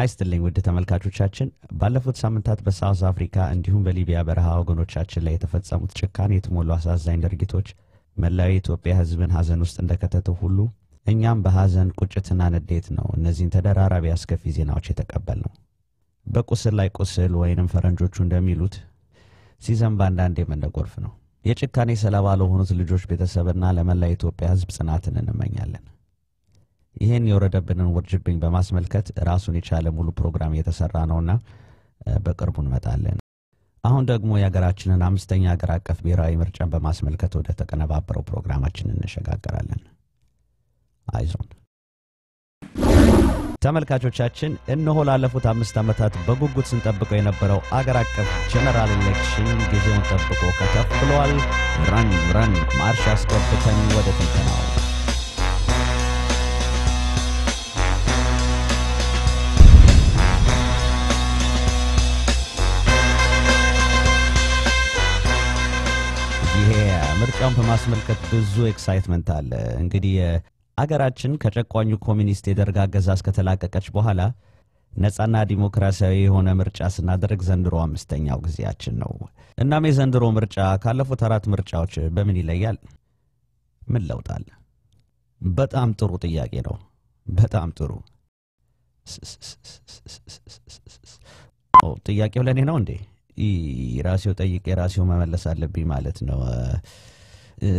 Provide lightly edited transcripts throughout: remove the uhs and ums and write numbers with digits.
ይስጥልኝ ውድ ተመልካቾቻችን ባለፉት ሳምንታት በሳውዝ አፍሪካ እንዲሁም በሊቢያ በረሃ ወገኖቻችን ላይ የተፈጸሙት ጭካኔ የተሞሉ አሳዛኝ ድርጊቶች መላው የኢትዮጵያ ሕዝብን ሐዘን ውስጥ እንደከተቱ ሁሉ እኛም በሐዘን ቁጭትና ንዴት ነው እነዚህን ተደራራቢ አስከፊ ዜናዎች የተቀበልነው በቁስል ላይ ቁስል ወይንም ፈረንጆቹ እንደሚሉት ሲዘንብ አንዳንዴ እንደጎርፍ ነው የጭካኔ ሰለባ ለሆኑት ልጆች ቤተሰብና ለመላው የኢትዮጵያ ሕዝብ ጽናትን እንመኛለን ይሄን የወረደብንን ወርጅብኝ በማስመልከት ራሱን የቻለ ሙሉ ፕሮግራም እየተሰራ ነውና በቅርቡ እንመጣለን አሁን ደግሞ የሀገራችንን አምስተኛ ሀገር አቀፍ ብሔራዊ ምርጫን በማስመልከት ወደ ተቀነባበረው ፕሮግራማችን እንሸጋገራለን አይዞን ተመልካቾቻችን እነሆ ላለፉት 5 ዓመታት በጉጉት ስንጠብቀው የነበረው አገር አቀፍ ጀነራል ኤሌክሽን ጊዜውን ጠብቆ ከተፍ ብሏል ረን ማርሽ አስገብተን ወደ ትንተናው ምርጫውን በማስመልከት ብዙ ኤክሳይትመንት አለ እንግዲህ አገራችን ከጨቋኙ ኮሚኒስት የደርግ አገዛዝ ከተላቀቀች በኋላ ነፃና ዲሞክራሲያዊ የሆነ ምርጫ ስናደርግ ዘንድሮ አምስተኛው ጊዜያችን ነው እናም የዘንድሮ ምርጫ ካለፉት 4 ምርጫዎች በምን ይለያል ምን ለውጣል በጣም ጥሩ ጥያቄ ነው በጣም ጥሩ ጥያቄው ለኔ ነው እንዴ ራሴው ጠይቄ ራሴው መመለስ አለብኝ ማለት ነው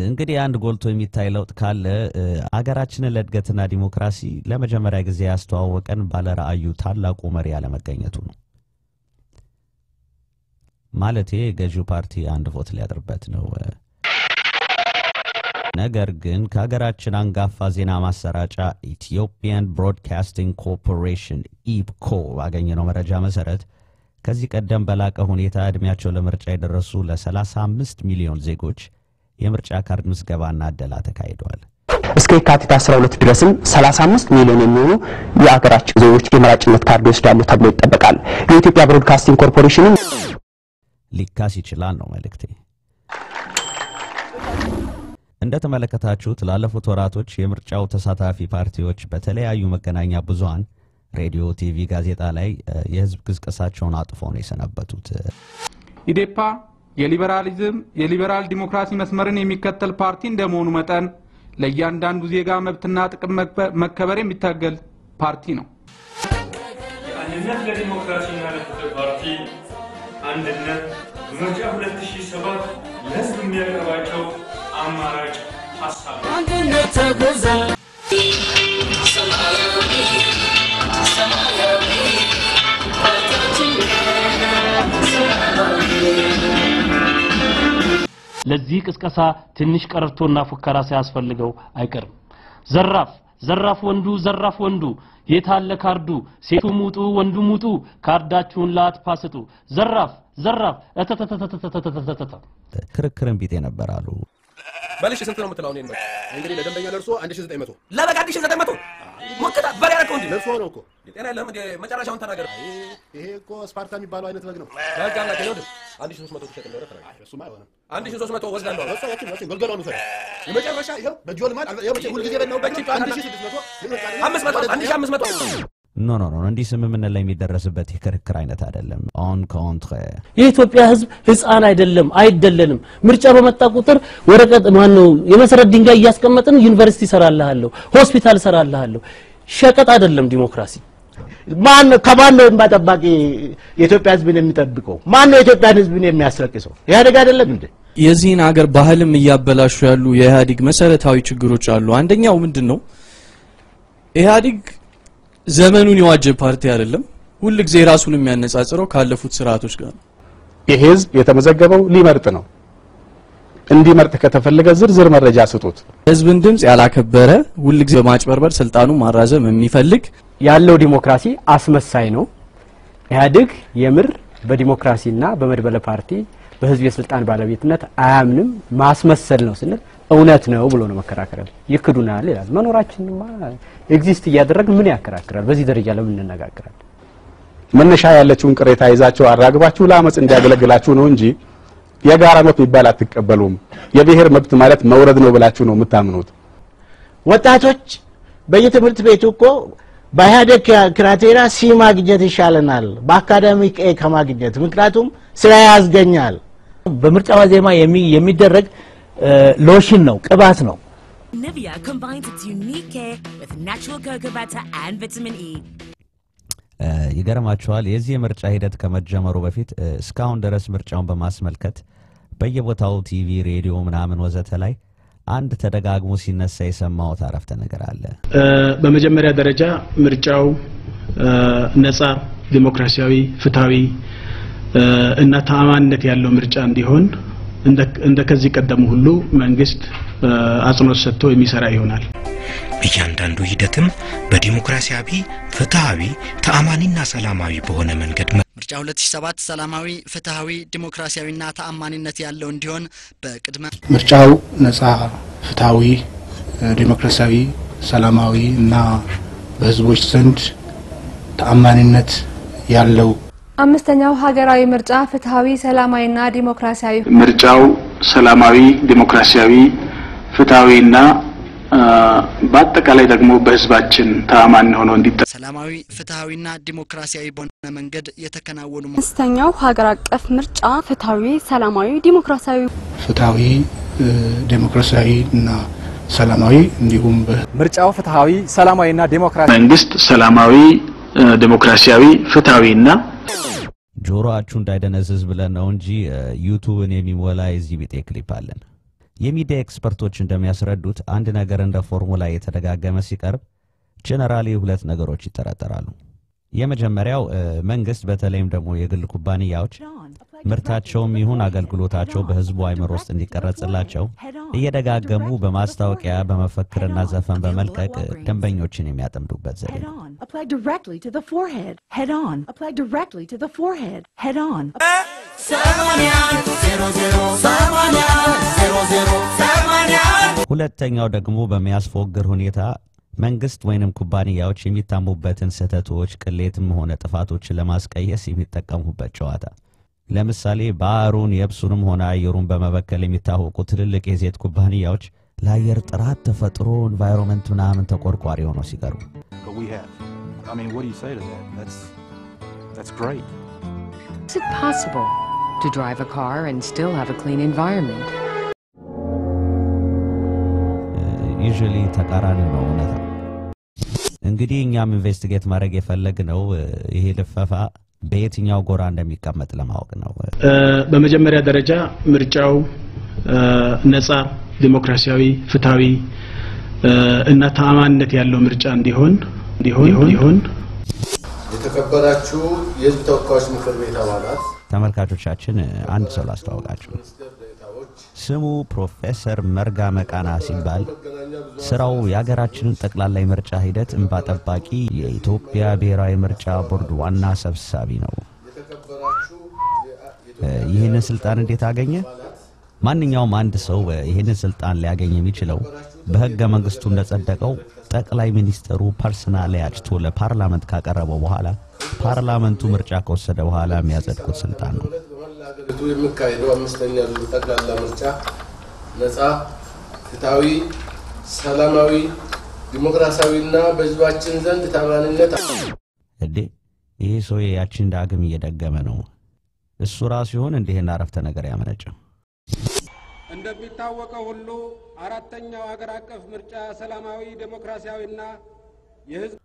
እንግዲህ አንድ ጎልቶ የሚታይ ለውጥ ካለ አገራችንን ለእድገትና ዲሞክራሲ ለመጀመሪያ ጊዜ ያስተዋወቀን ባለ ራእዩ ታላቁ መሪ ያለመገኘቱ ነው ማለቴ ገዢው ፓርቲ አንድ ቮት ሊያደርበት ነው ነገር ግን ከሀገራችን አንጋፋ ዜና ማሰራጫ ኢትዮጵያን ብሮድካስቲንግ ኮርፖሬሽን ኢብኮ ባገኘነው መረጃ መሰረት ከዚህ ቀደም በላቀ ሁኔታ እድሜያቸው ለምርጫ የደረሱ ለ35 ሚሊዮን ዜጎች የምርጫ ካርድ ምዝገባና አደላ ተካሂዷል እስከ የካቲት 12 ድረስም 35 ሚሊዮን የሚሆኑ የሀገራችን ዜጎች የመራጭነት ካርድ ወስዳሉ ተብሎ ይጠበቃል የኢትዮጵያ ብሮድካስቲንግ ኮርፖሬሽን ሊካስ ይችላል ነው መልእክቴ እንደተመለከታችሁት ላለፉት ወራቶች የምርጫው ተሳታፊ ፓርቲዎች በተለያዩ መገናኛ ብዙሃን ሬዲዮ ቲቪ ጋዜጣ ላይ የህዝብ ቅስቀሳቸውን አጥፈው ነው የሰነበቱት ኢዴፓ የሊበራል ዲሞክራሲ መስመርን የሚከተል ፓርቲ እንደመሆኑ መጠን ለእያንዳንዱ ዜጋ መብትና ጥቅም መከበር የሚታገል ፓርቲ ነው አንድነት ለዲሞክራሲና ለፍትህ ፓርቲ አንድነት በምርጫ 2007 ለህዝብ የሚያቀርባቸው አማራጭ ሐሳብ አንድነት ተጉዘ ለዚህ ቅስቀሳ ትንሽ ቀረርቶና ፉከራ ሲያስፈልገው አይቀርም ዘራፍ ወንዱ የታለ ካርዱ ሴቱ ሙጡ ወንዱ ሙጡ ካርዳችሁን ላትፓስጡ ዘራፍ ክርክርን ቢጤ ነበራሉ ባልሽ ስንት ነው የምትለው ነው እንግዲህ ለደንበኛ ለርሶ 1900 ለበቃ 1900 ሞከታ ባሪያረከው እንዴ ለርሶ ነው እኮ ጤና ለምን መጨረሻውን ተናገር ይሄ እኮ ስፓርታ የሚባለው አይነት በግ ነው በቃ ነው 1300 ተሸጠ ነው ተናገር እሱማ አይሆንም 1300 ወስዳለሁ ለርሶ ያቺን ገልገሏን ነው የመጨረሻ ይሄው በጆል ማል ሁሉ ጊዜ በእናው በቂ 1600 1500 ኖ እንዲህ ስምምነት ላይ የሚደረስበት የክርክር አይነት አይደለም ኦን ኮንትረ የኢትዮጵያ ህዝብ ህፃን አይደለንም ምርጫ በመጣ ቁጥር ወረቀት ማን ነው የመሰረት ድንጋይ ያስቀመጥን ዩኒቨርሲቲ ሰራልሃለሁ ሆስፒታል ሰራልሃለሁ ሸቀጥ አይደለም ዲሞክራሲ ማን ከባለው እንባጠባቂ የኢትዮጵያ ህዝብን የሚጠብቀው ማን ነው የኢትዮጵያን ህዝብን የሚያስረክሰው ያደጋ አይደለም እንዴ የዚህን ሀገር ባህልም ያበላሹ ያሉ የኢህአዲግ መሰረታዊ ችግሮች አሉ አንደኛው ምንድነው ኢህአዲግ ዘመኑን የዋጀ ፓርቲ አይደለም ሁሉ ጊዜ ራሱን የሚያነጻጽረው ካለፉት ስርዓቶች ጋር የህዝብ የተመዘገበው ሊመርጥ ነው እንዲመርጥ ከተፈለገ ዝርዝር መረጃ ስጡት ህዝብን ድምጽ ያላከበረ ሁሉ ጊዜ በማጭበርበር ስልጣኑን ማራዘም የሚፈልግ ያለው ዲሞክራሲ አስመሳይ ነው ኢህአዲግ የምር በዲሞክራሲና በመድበለ ፓርቲ በህዝብ የስልጣን ባለቤትነት አያምንም ማስመሰል ነው ስንል እውነት ነው ብሎ ነው መከራከራል ይክዱናል ይላል መኖራችንማ ኤግዚስት ያደረግ ምን ያከራከራል በዚህ ደረጃ ለምን እንነጋገራለን መነሻ ያለችውን ቅሬታ ይዛችሁ አራግባችሁ ለአመጽ እንዲያገለግላችሁ ነው እንጂ የጋራ መብት ይባል አትቀበሉም የብሔር መብት ማለት መውረድ ነው ብላችሁ ነው የምታምኑት ወጣቶች በየትምህርት ቤቱ እኮ በኢህአዴግ ክራቴሪያ ሲ ማግኘት ይሻለናል በአካዳሚክ ኤ ከማግኘት ምክንያቱም ስራ ያስገኛል በምርጫ ዋዜማ የሚደረግ ሎሽን ነው ቅባት ነው Nivea combines its unique care with natural cocoa butter and vitamin E. ይገርማችኋል የዚህ ምርጫ ሂደት ከመጀመሩ በፊት እስካሁን ድረስ ምርጫውን በማስመልከት በየቦታው ቲቪ ሬዲዮ ምናምን ወዘተ ላይ አንድ ተደጋግሞ ሲነሳ የሰማው ታረፍተ ነገር አለ በመጀመሪያ ደረጃ ምርጫው ነፃ ዲሞክራሲያዊ ፍትሃዊ እና ተአማንነት ያለው ምርጫ እንዲሆን እንደ ከዚህ ቀደም ሁሉ መንግስት አጽንኦት ሰጥቶ የሚሰራ ይሆናል እያንዳንዱ ሂደትም በዲሞክራሲያዊ ፍትሃዊ ተአማኒና ሰላማዊ በሆነ መንገድ ምርጫ 2007 ሰላማዊ ፍትሃዊ ዲሞክራሲያዊና ተአማኒነት ያለው እንዲሆን በቅድመ ምርጫው ነፃ ፍትሃዊ ዲሞክራሲያዊ ሰላማዊ እና በህዝቦች ዘንድ ተአማኒነት ያለው አምስተኛው ሀገራዊ ምርጫ ፍትሃዊ ሰላማዊና ዲሞክራሲያዊ ምርጫው ሰላማዊ ዲሞክራሲያዊ ፍትሃዊና በአጠቃላይ ደግሞ በህዝባችን ተአማኒ ሆኖ እንዲጠበቅ ሰላማዊ ፍትሃዊና ዲሞክራሲያዊ በሆነ መንገድ የተከናወኑ አምስተኛው ሀገር አቀፍ ምርጫ ፍትሃዊ ሰላማዊ ዲሞክራሲያዊ ዲሞክራሲያዊና ሰላማዊ እንዲሁም ምርጫው ፍትሃዊ ሰላማዊና ዲሞክራሲያዊ መንግስት ሰላማዊ ዲሞክራሲያዊ ፍትሃዊና ጆሮአችሁ እንዳይደነዝዝ ብለን ነው እንጂ ዩቲዩብን የሚሞላ እዚህ ቢጤ ክሊፕ አለን የሚዲያ ኤክስፐርቶች እንደሚያስረዱት አንድ ነገር እንደ ፎርሙላ የተደጋገመ ሲቀርብ ጀነራሊ ሁለት ነገሮች ይተራጠራሉ የመጀመሪያው መንግስት በተለይም ደግሞ የግል ኩባንያዎች ምርታቸውም ይሁን አገልግሎታቸው በህዝቡ አይምሮ ውስጥ እንዲቀረጽላቸው እየደጋገሙ በማስታወቂያ በመፈክርና ዘፈን በመልቀቅ ደንበኞችን የሚያጠምዱበት ዘዴ ነው Apply directly to the forehead head on apply directly to the forehead head on ሁለተኛው ደግሞ በሚያስፎግር ሁኔታ መንግስት ወይንም ኩባንያዎች የሚታሙበትን ስህተቶች ቅሌትም ሆነ ጥፋቶችን ለማስቀየስ የሚጠቀሙበት ጨዋታ ለምሳሌ ባህሩን የብሱንም ሆነ አየሩን በመበከል የሚታወቁ ትልልቅ የዘይት ኩባንያዎች ለአየር ጥራት ተፈጥሮ ኢንቫይሮንመንት ምናምን ተቆርቋሪ ሆኖ ሲቀርቡ I mean what do you say to that that's great Is it possible to drive a car and still have a clean environment usually ተቃራኒ ነው ማለት ነው እንግዲህ እኛም ኢንቨስቲጌት ማድረግ የፈለግነው ይሄ ልፈፋ በየትኛው ጎራ እንደሚቀመጥ ለማወቅ ነው በመጀመሪያ ደረጃ ምርጫው ነፃ ዲሞክራሲያዊ ፍትሃዊ እና ተአማንነት ያለው ምርጫ እንዲሆን የተከበራችሁ የህዝብ ተወካዮች ምክር ቤት አባላት ተመልካቾቻችን አንድ ሰው ላስተዋውቃችሁ ስሙ ፕሮፌሰር መርጋ መቃና ሲባል ስራው የሀገራችንን ጠቅላላ ምርጫ ሂደት እንባ ጠባቂ የኢትዮጵያ ብሔራዊ ምርጫ ቦርድ ዋና ሰብሳቢ ነው ይህንን ስልጣን እንዴት አገኘ ማንኛውም አንድ ሰው ይህንን ስልጣን ሊያገኝ የሚችለው በህገ መንግስቱ እንደጸደቀው ጠቅላይ ሚኒስትሩ ፐርሰናሊ አጭቶ ለፓርላመንት ካቀረበው በኋላ ፓርላመንቱ ምርጫ ከወሰደ በኋላ የሚያጸድቁት ስልጣን ነው ለቱ የሚካሄደው አምስተኛው ጠቅላላ ምርጫ ነፃ ፍትሃዊ ሰላማዊ ዲሞክራሲያዊና በህዝባችን ዘንድ ተአማኒነት እዴ ይሄ ሰው ያችን ዳግም እየደገመ ነው እሱ ራሱ ይሆን እንዲህና አረፍተ ነገር ያመነጨው እንደሚታወቀው ሁሉ አራተኛው ሀገር አቀፍ ምርጫ ሰላማዊ ዲሞክራሲያዊና የህዝብ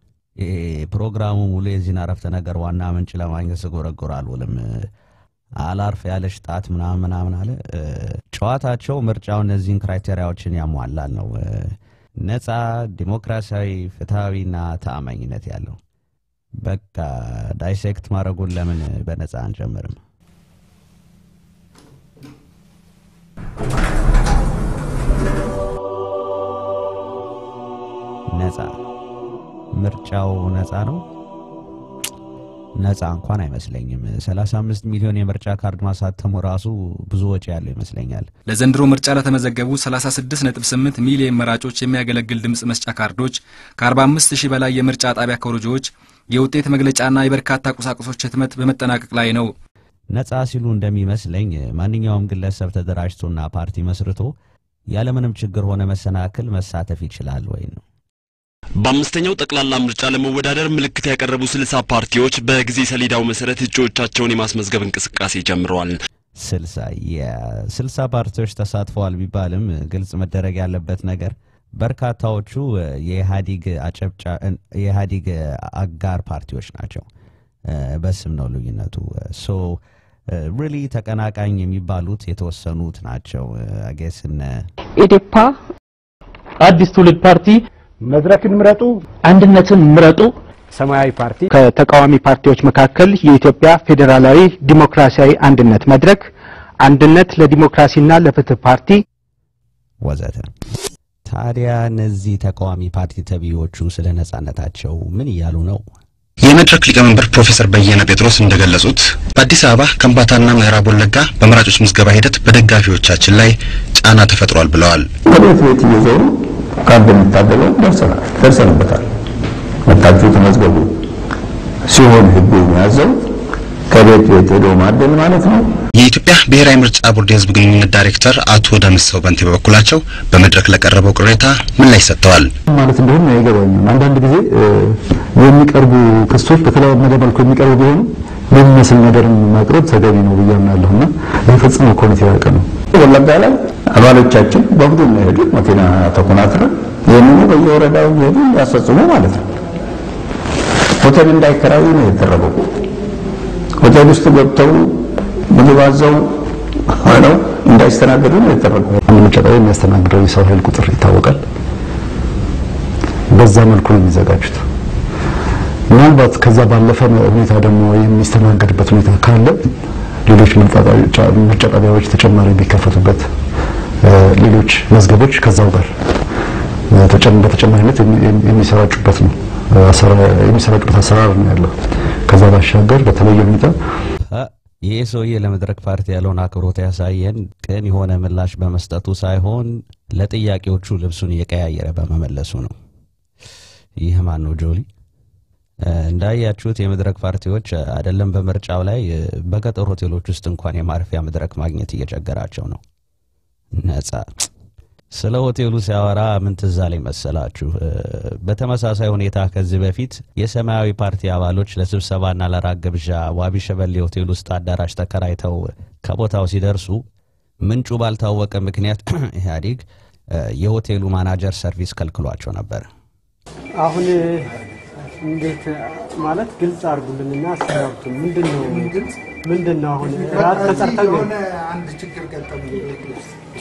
ፕሮግራሙ ሙሉ የዚህን አረፍተ ነገር ዋና ምንጭ ለማግኘት ስጎረጎራል ወለም አላርፍ ያለሽ ጣት ምናምን አለ ጨዋታቸው ምርጫው እነዚህን ክራይቴሪያዎችን ያሟላል ነው ነፃ ዲሞክራሲያዊ ፍትሃዊና ተአማኝነት ያለው በቃ ዳይሴክት ማድረጉን ለምን በነፃ አንጀምርም ነፃ ምርጫው ነፃ ነው ነፃ እንኳን አይመስለኝም 35 ሚሊዮን የምርጫ ካርድ ማሳተሙ ራሱ ብዙ ወጪ ያለው ይመስለኛል ለዘንድሮ ምርጫ ለተመዘገቡ 36.8 ሚሊዮን መራጮች የሚያገለግል ድምጽ መስጫ ካርዶች ከ45000 በላይ የምርጫ ጣቢያ ኮሮጆች የውጤት መግለጫና የበርካታ ቁሳቁሶች ህትመት በመጠናቀቅ ላይ ነው ነፃ ሲሉ እንደሚመስለኝ ማንኛውም ግለሰብ ተደራጅቶና ፓርቲ መስርቶ ያለምንም ችግር ሆነ መሰናክል መሳተፍ ይችላል ወይ ነው በአምስተኛው ጠቅላላ ምርጫ ለመወዳደር ምልክት ያቀረቡ 60 ፓርቲዎች በጊዜ ሰሌዳው መሰረት እጩዎቻቸውን የማስመዝገብ እንቅስቃሴ ጀምረዋል። 60 ፓርቲዎች ተሳትፈዋል ቢባልም ግልጽ መደረግ ያለበት ነገር በርካታዎቹ የኢህአዴግ አጋር ፓርቲዎች ናቸው። በስም ነው ልዩነቱ። ሶ ሪሊ ተቀናቃኝ የሚባሉት የተወሰኑት ናቸው። አገስነ ኢዴፓ፣ አዲስ ትውልድ ፓርቲ፣ መድረክን ምረጡ፣ አንድነትን ምረጡ፣ ሰማያዊ ፓርቲ፣ ከተቃዋሚ ፓርቲዎች መካከል የኢትዮጵያ ፌዴራላዊ ዲሞክራሲያዊ አንድነት መድረክ፣ አንድነት ለዲሞክራሲና ለፍትህ ፓርቲ ወዘተ። ታዲያ እነዚህ ተቃዋሚ ፓርቲ ተብዮቹ ስለ ነጻነታቸው ምን ይያሉ ነው? የመድረክ ሊቀመንበር ፕሮፌሰር በየነ ጴጥሮስ እንደገለጹት በአዲስ አበባ ከምባታና ምዕራብ ወለጋ በመራጮች ምዝገባ ሂደት በደጋፊዎቻችን ላይ ጫና ተፈጥሯል ብለዋል። ከቤት ቤት እየዞሩ ካርድ የምታገለው ደርሰንበታል። መጣችሁ ተመዝገቡ ሲሆን ህጉ የሚያዘው ከቤት ቤት ሄዶ ማደል ማለት ነው። የኢትዮጵያ ብሔራዊ ምርጫ ቦርድ የህዝብ ግንኙነት ዳይሬክተር አቶ ደምሰው በንቴ በበኩላቸው በመድረክ ለቀረበው ቅሬታ ምላሽ ሰጥተዋል። ማለት እንደሆነ አይገባኝም። አንዳንድ ጊዜ የሚቀርቡ ክሶች በተለያየ መልኩ የሚቀርቡ ቢሆኑ የሚመስል ነገርን ማቅረብ ተገቢ ነው ብዬ አምናለሁና የፈጽሞ ኮሚቴ ያቀ ነው። ወለጋ ላይ አባሎቻችን በቡድን ነው ሄዱት መኪና ተኮናትረው ይህንን በየወረዳው ሄዱ ያስፈጽሙ ማለት ነው። ሆቴል እንዳይከራዩ ነው የተደረገው። ሆቴል ውስጥ ገብተው ምግብ አዘው ነው እንዳይስተናገዱ ነው የተደረገው። አንድ ምርጫ ጣቢያ የሚያስተናግደው የሰው ኃይል ቁጥር ይታወቃል። በዛ መልኩ ነው የሚዘጋጁት። ምናልባት ከዛ ባለፈ ሁኔታ ደግሞ የሚስተናገድበት ሁኔታ ካለ ሌሎች ምርጫ ጣቢያዎች ተጨማሪ ቢከፈቱበት ሌሎች መዝገቦች ከዛው ጋር በተጨማሪነት የሚሰራጩበት ነው የሚሰራጩበት አሰራር ነው ያለው። ከዛ ባሻገር በተለየ ሁኔታ ይህ ሰውዬ ለመድረክ ፓርቲ ያለውን አክብሮት ያሳየን ቅን የሆነ ምላሽ በመስጠቱ ሳይሆን ለጥያቄዎቹ ልብሱን እየቀያየረ በመመለሱ ነው። ይህ ማን ነው ጆሊ? እንዳያችሁት የመድረክ ፓርቲዎች አይደለም በምርጫው ላይ በገጠር ሆቴሎች ውስጥ እንኳን የማረፊያ መድረክ ማግኘት እየቸገራቸው ነው። ነጻ ስለ ሆቴሉ ሲያወራ ምን ትዝ አለኝ መሰላችሁ? በተመሳሳይ ሁኔታ ከዚህ በፊት የሰማያዊ ፓርቲ አባሎች ለስብሰባና ለራት ግብዣ ዋቢ ሸበሌ ሆቴል ውስጥ አዳራሽ ተከራይተው ከቦታው ሲደርሱ ምንጩ ባልታወቀ ምክንያት ኢህአዴግ የሆቴሉ ማናጀር ሰርቪስ ከልክሏቸው ነበር። አሁን እንዴት ማለት ግልጽ አርጉልንና አስተያዩት ምንድነው አሁን ራት ተጠርተው አንድ ችግር ገጠመኝ።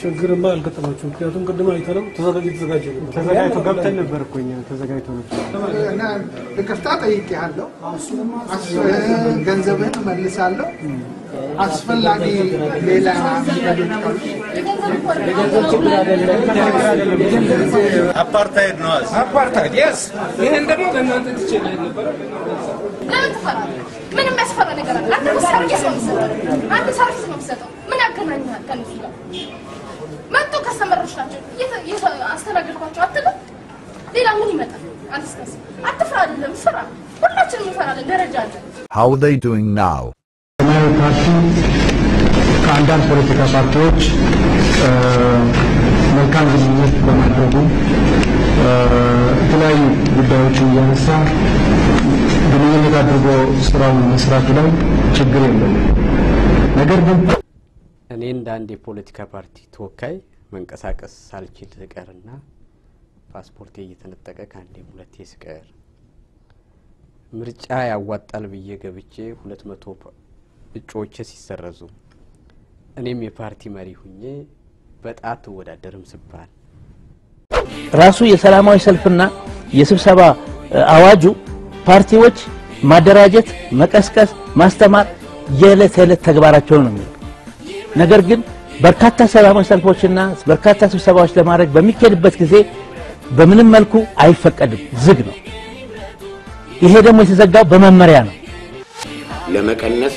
ችግርማ አልገጠማችሁ? ምክንያቱም ቅድም አይተንም ተዘጋጅቶ ገብተን ነበር እኮ እኛ ተዘጋጅቶ ነበር እና ለከፍታ ጠይቄሃለሁ። ገንዘብህን መልሳለሁ። አስፈላጊ ሌላ አፓርታይድ ነው። አፓርታይድ yes ይሄን ደግሞ ለእናንተ ትችላለህ ነበር። ለምን ተፈራ? ምንም ያስፈራ ነገር አለ? አንተ ሰርቪስ ነው የምትሰጠው። አንተ ሰርቪስ ነው የምትሰጠው። ምን ያገናኛል ከነሱ ጋር? መጥቶ ከስተመሮች ናቸው አስተናግድኳቸው አትልም? ሌላ ምን ይመጣል? አንስተስ አትፍራ አይደለም ፍራ። ሁላችንም እንፈራለን። ደረጃ አለ። How are they doing now? ሰማያዊ ፓርቲ ከአንዳንድ ፖለቲካ ፓርቲዎች መልካም ግንኙነት በማድረጉ የተለያዩ ጉዳዮችን እያነሳ ግንኙነት አድርጎ ስራውን መስራቱ ላይ ችግር የለም። ነገር ግን እኔ እንደ አንድ የፖለቲካ ፓርቲ ተወካይ መንቀሳቀስ ሳልችል ስቀርና ፓስፖርቴ እየተነጠቀ ከአንዴም ሁለቴ ስቀር ምርጫ ያዋጣል ብዬ ገብቼ 200 እጩዎች ሲሰረዙ እኔም የፓርቲ መሪ ሁኜ በጣት ወዳደርም ስባል ራሱ የሰላማዊ ሰልፍና የስብሰባ አዋጁ ፓርቲዎች ማደራጀት፣ መቀስቀስ፣ ማስተማር የዕለት ተዕለት ተግባራቸው ነው። ነገር ግን በርካታ ሰላማዊ ሰልፎችና በርካታ ስብሰባዎች ለማድረግ በሚካሄድበት ጊዜ በምንም መልኩ አይፈቀድም፣ ዝግ ነው። ይሄ ደግሞ የተዘጋው በመመሪያ ነው። ለመቀነስ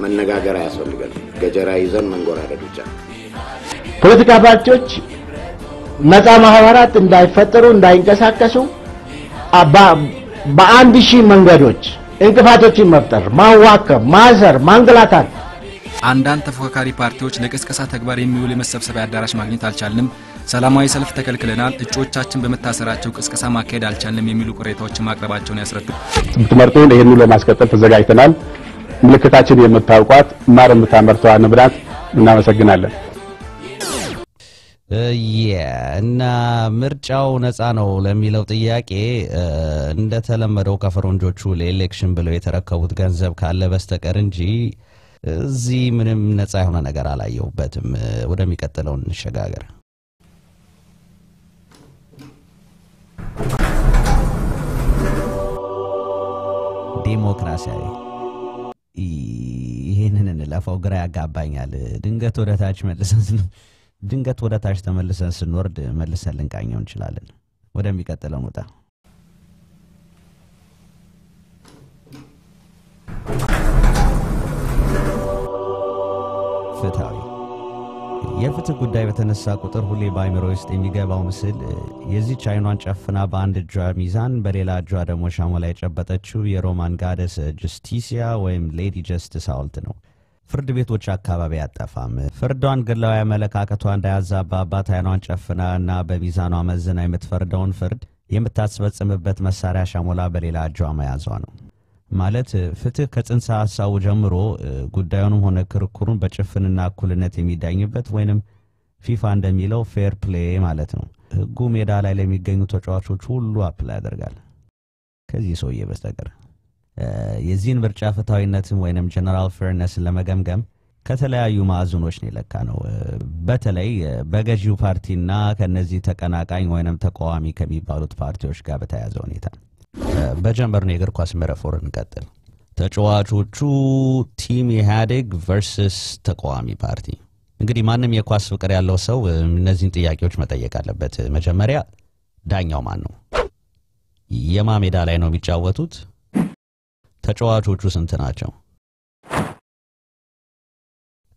መነጋገር ያስፈልጋል። ገጀራ ይዘን መንጎራደድ ብቻ። ፖለቲካ ፓርቲዎች ነፃ ማህበራት እንዳይፈጠሩ እንዳይንቀሳቀሱ በአንድ ሺህ መንገዶች እንቅፋቶችን መፍጠር፣ ማዋከብ፣ ማሰር፣ ማንገላታት። አንዳንድ ተፎካካሪ ፓርቲዎች ለቅስቀሳ ተግባር የሚውል የመሰብሰቢያ አዳራሽ ማግኘት አልቻልንም፣ ሰላማዊ ሰልፍ ተከልክለናል፣ እጩዎቻችን በመታሰራቸው ቅስቀሳ ማካሄድ አልቻለም የሚሉ ቅሬታዎችን ማቅረባቸውን ያስረዱ። ትምህርቱን ይሄን ለማስቀጠል ተዘጋጅተናል። ምልክታችን የምታውቋት ማር የምታመርተዋ ንብራት እናመሰግናለን። እና ምርጫው ነፃ ነው ለሚለው ጥያቄ እንደተለመደው ከፈረንጆቹ ለኤሌክሽን ብለው የተረከቡት ገንዘብ ካለ በስተቀር እንጂ እዚህ ምንም ነፃ የሆነ ነገር አላየሁበትም። ወደሚቀጥለው እንሸጋገር። ዲሞክራሲያዊ ይሄንን እንለፈው፣ ግራ ያጋባኛል። ድንገት ወደ ታች ተመልሰን ስንወርድ መልሰን ልንቃኘው እንችላለን። ወደሚቀጥለው እንውጣ። ፍትሃዊ የፍትህ ጉዳይ በተነሳ ቁጥር ሁሌ በአይምሮ ውስጥ የሚገባው ምስል የዚህች አይኗን ጨፍና በአንድ እጇ ሚዛን በሌላ እጇ ደግሞ ሻሞላ የጨበጠችው የሮማን ጋደስ ጀስቲሲያ ወይም ሌዲ ጀስቲስ ሐውልት ነው። ፍርድ ቤቶች አካባቢ አጠፋም። ፍርዷን ግላዊ አመለካከቷ እንዳያዛባባት አይኗን ጨፍና እና በሚዛኗ መዝና የምትፈርደውን ፍርድ የምታስፈጽምበት መሳሪያ ሻሞላ በሌላ እጇ መያዟ ነው። ማለት ፍትህ ከጽንሰ ሐሳቡ ጀምሮ ጉዳዩንም ሆነ ክርክሩን በጭፍንና እኩልነት የሚዳኝበት ወይንም ፊፋ እንደሚለው ፌር ፕሌይ ማለት ነው። ህጉ ሜዳ ላይ ለሚገኙ ተጫዋቾች ሁሉ አፕላይ ያደርጋል ከዚህ ሰውዬ በስተቀር። የዚህን ምርጫ ፍትሃዊነትን ወይንም ጀነራል ፌርነስን ለመገምገም ከተለያዩ ማዕዘኖች ነው የለካ ነው። በተለይ በገዢው ፓርቲና ከነዚህ ተቀናቃኝ ወይንም ተቃዋሚ ከሚባሉት ፓርቲዎች ጋር በተያያዘ ሁኔታ በጀመርነው የእግር ኳስ መረፎር እንቀጥል። ተጫዋቾቹ ቲም ኢህአዴግ ቨርሰስ ተቃዋሚ ፓርቲ። እንግዲህ ማንም የኳስ ፍቅር ያለው ሰው እነዚህን ጥያቄዎች መጠየቅ አለበት። መጀመሪያ ዳኛው ማን ነው? የማ ሜዳ ላይ ነው የሚጫወቱት? ተጫዋቾቹ ስንት ናቸው?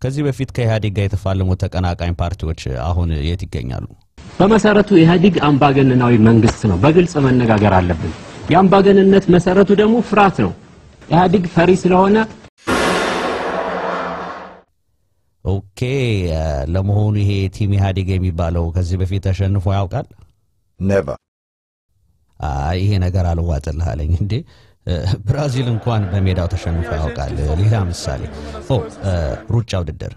ከዚህ በፊት ከኢህአዴግ ጋር የተፋለሙ ተቀናቃኝ ፓርቲዎች አሁን የት ይገኛሉ? በመሰረቱ ኢህአዴግ አምባገነናዊ መንግስት ነው። በግልጽ መነጋገር አለብን። የአምባገነንነት መሰረቱ ደግሞ ፍርሃት ነው። ኢህአዴግ ፈሪ ስለሆነ ኦኬ። ለመሆኑ ይሄ ቲም ኢህአዴግ የሚባለው ከዚህ በፊት ተሸንፎ ያውቃል? Never. ይሄ ነገር አልዋጥልህ አለኝ እንዴ። ብራዚል እንኳን በሜዳው ተሸንፎ ያውቃል። ሌላ ምሳሌ ሩጫ ውድድር።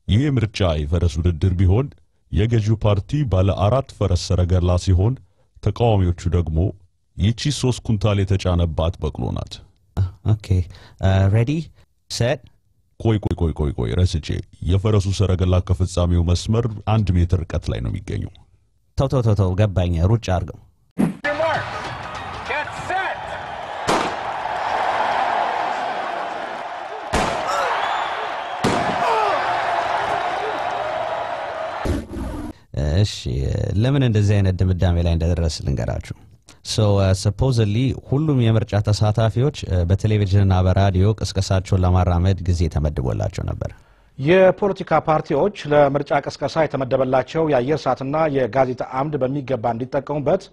ይሄ ምርጫ የፈረስ ውድድር ቢሆን የገዢው ፓርቲ ባለ 4 ፈረስ ሰረገላ ሲሆን ተቃዋሚዎቹ ደግሞ ይቺ 3 ኩንታል የተጫነባት በቅሎ ናት። ኦኬ ሬዲ ሴት። ቆይ ረስቼ የፈረሱ ሰረገላ ከፍጻሜው መስመር 1 ሜትር ርቀት ላይ ነው የሚገኘው። ተው ገባኝ። ሩጫ አድርገው። እሺ ለምን እንደዚህ አይነት ድምዳሜ ላይ እንደደረስ ልንገራችሁ። supposedly ሁሉም የምርጫ ተሳታፊዎች በቴሌቪዥንና በራዲዮ ቅስቀሳቸውን ለማራመድ ጊዜ ተመድቦላቸው ነበር። የፖለቲካ ፓርቲዎች ለምርጫ ቅስቀሳ የተመደበላቸው የአየር ሰዓትና የጋዜጣ አምድ በሚገባ እንዲጠቀሙበት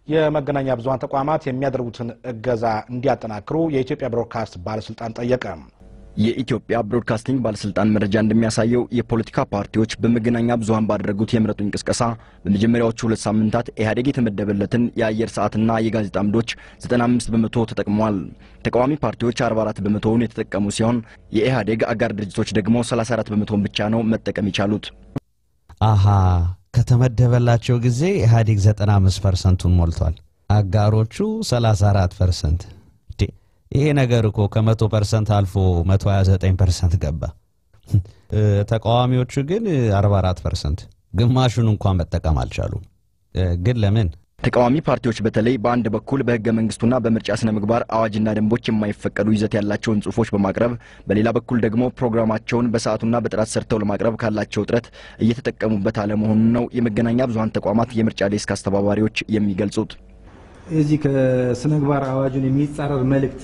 የመገናኛ ብዙሃን ተቋማት የሚያደርጉትን እገዛ እንዲያጠናክሩ የኢትዮጵያ ብሮድካስት ባለስልጣን ጠየቀ። የኢትዮጵያ ብሮድካስቲንግ ባለስልጣን መረጃ እንደሚያሳየው የፖለቲካ ፓርቲዎች በመገናኛ ብዙሃን ባደረጉት የምረጡኝ ቅስቀሳ በመጀመሪያዎቹ 2 ሳምንታት ኢህአዴግ የተመደበለትን የአየር ሰዓትና የጋዜጣ አምዶች 95 በመቶ ተጠቅመዋል። ተቃዋሚ ፓርቲዎች 44 በመቶውን የተጠቀሙ ሲሆን የኢህአዴግ አጋር ድርጅቶች ደግሞ 34 በመቶውን ብቻ ነው መጠቀም የቻሉት። ከተመደበላቸው ጊዜ ኢህአዴግ 95%ን ሞልቷል። አጋሮቹ 34%። ይሄ ነገር እኮ ከ100% አልፎ 129% ገባ። ተቃዋሚዎቹ ግን 44%፣ ግማሹን እንኳን መጠቀም አልቻሉም። ግን ለምን? ተቃዋሚ ፓርቲዎች በተለይ በአንድ በኩል በህገ መንግስቱና በምርጫ ስነ ምግባር አዋጅና ደንቦች የማይፈቀዱ ይዘት ያላቸውን ጽሁፎች በማቅረብ በሌላ በኩል ደግሞ ፕሮግራማቸውን በሰዓቱና በጥራት ሰርተው ለማቅረብ ካላቸው ጥረት እየተጠቀሙበት አለመሆኑን ነው የመገናኛ ብዙሃን ተቋማት የምርጫ ዴስክ አስተባባሪዎች የሚገልጹት። እዚህ ከስነ ምግባር አዋጁን የሚጻረር መልእክት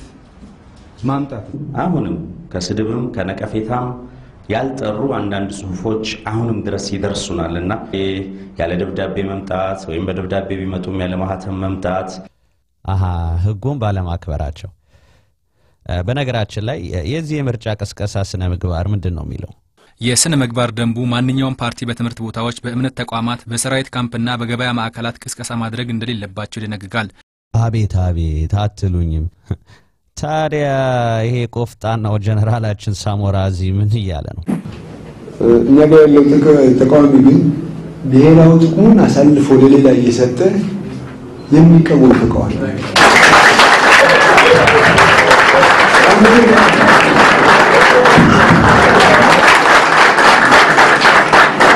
ማምጣት አሁንም ከስድብም ከነቀፌታም ያልጠሩ አንዳንድ ጽሁፎች አሁንም ድረስ ይደርሱናልና ያለ ደብዳቤ መምጣት ወይም በደብዳቤ ቢመጡም ያለ ማህተም መምጣት ህጉን ባለማክበራቸው። በነገራችን ላይ የዚህ የምርጫ ቅስቀሳ ስነ ምግባር ምንድነው የሚለው? የስነ ምግባር ደንቡ ማንኛውም ፓርቲ በትምህርት ቦታዎች፣ በእምነት ተቋማት፣ በሰራዊት ካምፕና በገበያ ማዕከላት ቅስቀሳ ማድረግ እንደሌለባቸው ይደነግጋል። አቤት አቤት አትሉኝም? ታዲያ ይሄ ቆፍጣናው ጀነራላችን ሳሞራ እዚህ ምን እያለ ነው? እኛ ጋር ያለው ተቃዋሚ ግን ብሔራዊ ጥቅሙን አሳልፎ ለሌላ እየሰጠ የሚቀበል ተቃዋሚ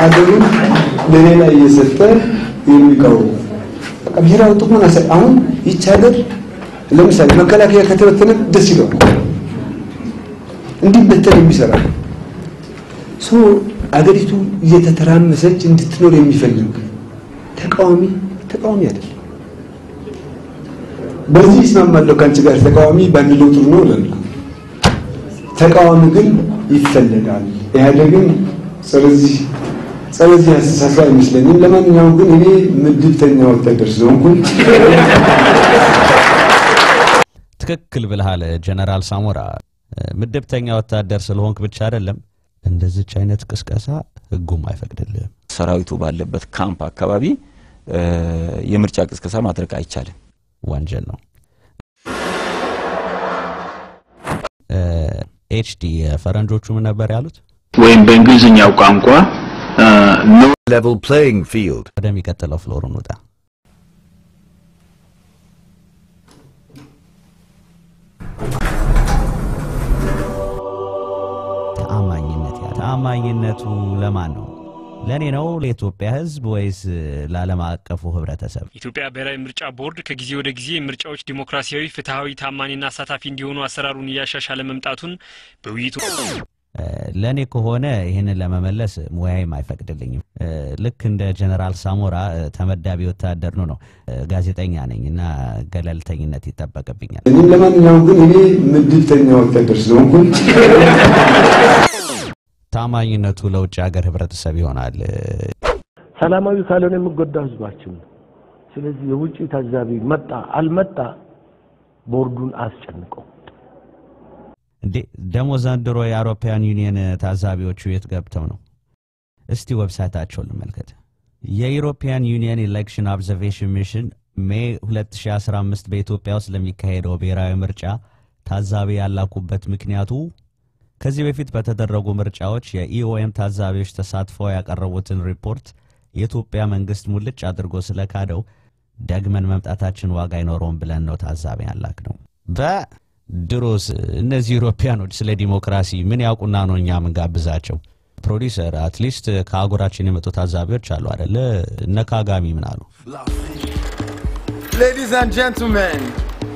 አገሩን ለሌላ እየሰጠ የሚቀበል ብሔራዊ ጥቅሙን አሁን ይቻላል። ለምሳሌ መከላከያ ከተበተነ ደስ ይላል እንዲበተን የሚሰራ ሰው አገሪቱ እየተተራመሰች እንድትኖር የሚፈልግ ተቃዋሚ አይደለም። በዚህ ይስማማለሁ ካንቺ ጋር ተቃዋሚ ባንለው ጥሩ ነው ለምን ተቃዋሚ ግን ይፈልጋል። ኢህአዴግን ስለዚህ አስተሳሰብ አይመስለኝም። ለማንኛውም ግን እኔ ምድብተኛ ወታደር ስለሆንኩኝ ትክክል ብለሃል ጀነራል ሳሞራ። ምድብተኛ ወታደር ስለሆንክ ብቻ አይደለም እንደዚህ አይነት ቅስቀሳ ህጉም አይፈቅድልህም። ሰራዊቱ ባለበት ካምፕ አካባቢ የምርጫ ቅስቀሳ ማድረግ አይቻልም፣ ወንጀል ነው። ኤችዲ ፈረንጆቹ ምን ነበር ያሉት? ወይም በእንግሊዝኛው ቋንቋ no level playing field ወደሚቀጥለው ፍሎር እንውጣ። ተአማኝነቱ ለማን ነው? ለኔ ነው ለኢትዮጵያ ህዝብ ወይስ ለዓለም አቀፉ ህብረተሰብ? ኢትዮጵያ ብሔራዊ ምርጫ ቦርድ ከጊዜ ወደ ጊዜ ምርጫዎች ዲሞክራሲያዊ፣ ፍትሃዊ፣ ታማኝና አሳታፊ እንዲሆኑ አሰራሩን እያሻሻለ መምጣቱን በውይይቱ ለኔ ከሆነ ይሄንን ለመመለስ ሙያዬም አይፈቅድልኝም። ልክ እንደ ጀነራል ሳሞራ ተመዳቢ ወታደር ነው ጋዜጠኛ ነኝና ገለልተኝነት ይጠበቅብኛል። ለማንኛውም ግን እኔ ምድብተኛ ወታደር ስለሆንኩኝ ታማኝነቱ ለውጭ ሀገር ህብረተሰብ ይሆናል። ሰላማዊ ካልሆነ የሚጎዳው ህዝባችን። ስለዚህ የውጭ ታዛቢ መጣ አልመጣ ቦርዱን አስጨንቀው እንዴ ደሞ ዘንድሮ የአውሮፓውያን ዩኒየን ታዛቢዎቹ የት ገብተው ነው? እስቲ ዌብሳይታቸውን እንመልከት። የዩሮፒያን ዩኒየን ኢሌክሽን ኦብዘርቬሽን ሚሽን ሜይ 2015 በኢትዮጵያ ውስጥ ለሚካሄደው ብሔራዊ ምርጫ ታዛቢ ያላኩበት ምክንያቱ ከዚህ በፊት በተደረጉ ምርጫዎች የኢኦኤም ታዛቢዎች ተሳትፈው ያቀረቡትን ሪፖርት የኢትዮጵያ መንግስት ሙልጭ አድርጎ ስለካደው ደግመን መምጣታችን ዋጋ አይኖርም ብለን ነው ታዛቢ ያላክነው። በድሮስ እነዚህ ዩሮፒያኖች ስለ ዲሞክራሲ ምን ያውቁና ነው እኛ ምን ጋብዛቸው? ፕሮዲዩሰር አትሊስት ከአገራችን የመጡ ታዛቢዎች አሉ አይደለ? እነ ካጋሚ ምን አሉ? Ladies and gentlemen,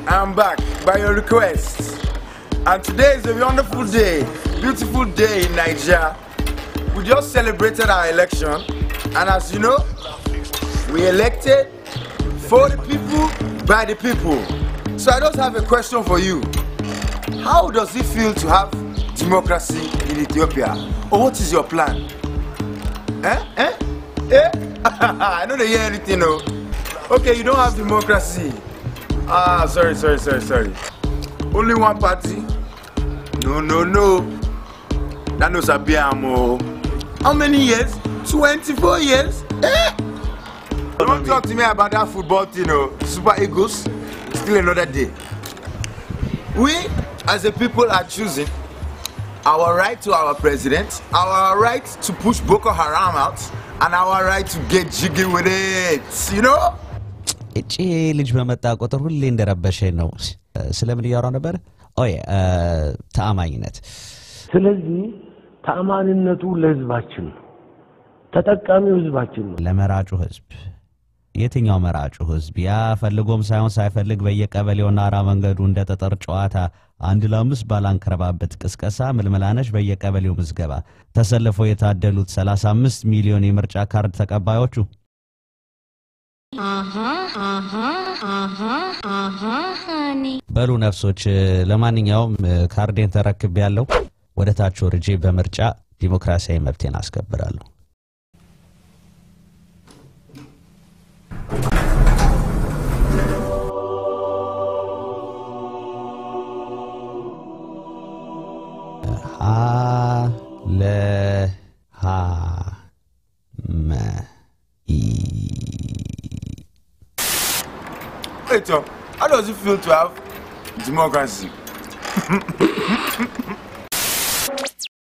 I'm back by your request. And today is a wonderful day, beautiful day in Nigeria. We just celebrated our election, and as you know, we elected for the people, by the people. So I just have a question for you. How does it feel to have democracy in Ethiopia? Or what is your plan? I don't hear anything, no. Okay, you don't have democracy. Sorry. Only one party? No. That knows Abiamo. How many years? 24 years? Don't talk to me about that football thing, no. Super Eagles, still another day. We, as a people, are choosing our right to our president, our right to push Boko Haram out, and our right to get jiggy with it, you know? እጪ ልጅ በመጣ ቁጥር ሁሌ እንደረበሸኝ ነው። ስለምን ያወራ ነበር? ተአማኝነት። ስለዚህ ተአማኝነቱ ለህዝባችን ተጠቃሚው ህዝባችን ነው። ለመራጩ ህዝብ የትኛው መራጩ ህዝብ? ያ ፈልጎም ሳይሆን ሳይፈልግ በየቀበሌውና አራ መንገዱ እንደ ጠጠር ጨዋታ አንድ ለአምስት ባላንከረባበት ቅስቀሳ ምልመላነሽ በየቀበሌው ምዝገባ ተሰልፈው የታደሉት 35 ሚሊዮን የምርጫ ካርድ ተቀባዮቹ በሉ ነፍሶች። ለማንኛውም ካርዴን ተረክብ ያለው ወደ ታች ወርጄ በምርጫ ዲሞክራሲያዊ መብቴን አስከብራለሁ። Wait, how does it feel to have democracy?